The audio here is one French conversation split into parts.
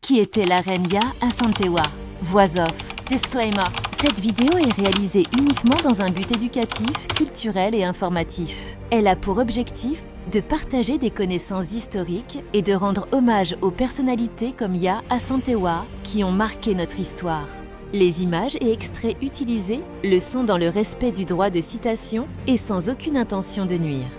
Qui était la reine Ya Asantewaa? Voix off. Disclaimer. Cette vidéo est réalisée uniquement dans un but éducatif, culturel et informatif. Elle a pour objectif de partager des connaissances historiques et de rendre hommage aux personnalités comme Ya Asantewaa qui ont marqué notre histoire. Les images et extraits utilisés le sont dans le respect du droit de citation et sans aucune intention de nuire.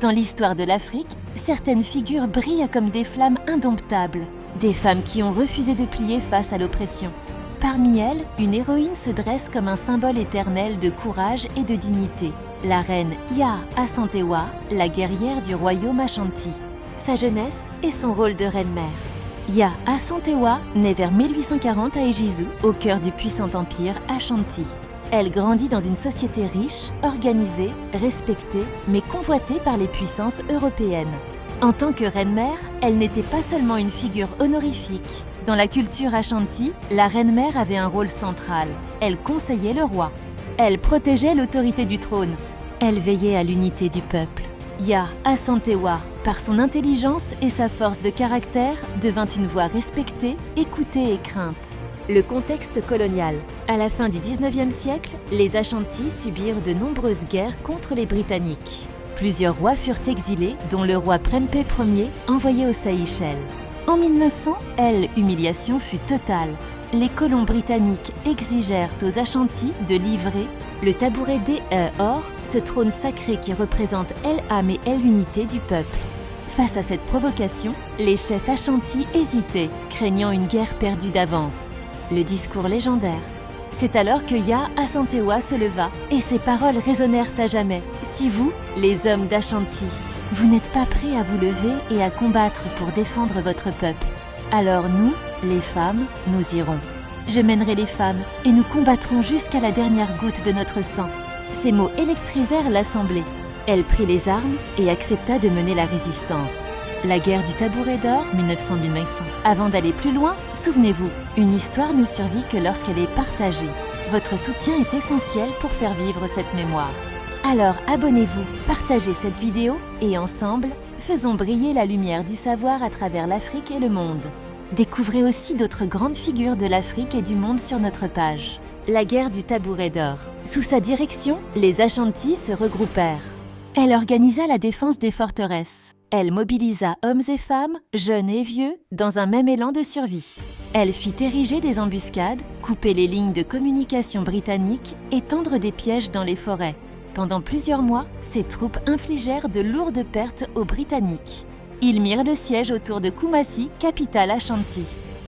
Dans l'histoire de l'Afrique, certaines figures brillent comme des flammes indomptables, des femmes qui ont refusé de plier face à l'oppression. Parmi elles, une héroïne se dresse comme un symbole éternel de courage et de dignité, la reine Ya Asantewaa, la guerrière du royaume Ashanti. Sa jeunesse et son rôle de reine-mère. Ya Asantewaa naît vers 1840 à Ejisu, au cœur du puissant empire Ashanti. Elle grandit dans une société riche, organisée, respectée, mais convoitée par les puissances européennes. En tant que reine-mère, elle n'était pas seulement une figure honorifique. Dans la culture Ashanti, la reine-mère avait un rôle central. Elle conseillait le roi. Elle protégeait l'autorité du trône. Elle veillait à l'unité du peuple. Ya Asantewaa, par son intelligence et sa force de caractère, devint une voix respectée, écoutée et crainte. Le contexte colonial. À la fin du 19e siècle, les Ashantis subirent de nombreuses guerres contre les Britanniques. Plusieurs rois furent exilés, dont le roi Prempeh Ier, envoyé aux Seychelles. En 1900, l'humiliation fut totale. Les colons britanniques exigèrent aux Ashantis de livrer le tabouret or, ce trône sacré qui représente l'âme et l'unité du peuple. Face à cette provocation, les chefs Ashantis hésitaient, craignant une guerre perdue d'avance. Le discours légendaire. C'est alors que Ya Asantewaa se leva et ses paroles résonnèrent à jamais. Si vous, les hommes d'Ashanti, vous n'êtes pas prêts à vous lever et à combattre pour défendre votre peuple, alors nous, les femmes, nous irons. Je mènerai les femmes et nous combattrons jusqu'à la dernière goutte de notre sang. Ces mots électrisèrent l'assemblée. Elle prit les armes et accepta de mener la résistance. La guerre du tabouret d'or, 1900-1900. Avant d'aller plus loin, souvenez-vous, une histoire ne survit que lorsqu'elle est partagée. Votre soutien est essentiel pour faire vivre cette mémoire. Alors abonnez-vous, partagez cette vidéo et ensemble, faisons briller la lumière du savoir à travers l'Afrique et le monde. Découvrez aussi d'autres grandes figures de l'Afrique et du monde sur notre page. La guerre du tabouret d'or. Sous sa direction, les Ashantis se regroupèrent. Elle organisa la défense des forteresses. Elle mobilisa hommes et femmes, jeunes et vieux, dans un même élan de survie. Elle fit ériger des embuscades, couper les lignes de communication britanniques et tendre des pièges dans les forêts. Pendant plusieurs mois, ces troupes infligèrent de lourdes pertes aux Britanniques. Ils mirent le siège autour de Kumasi, capitale Ashanti.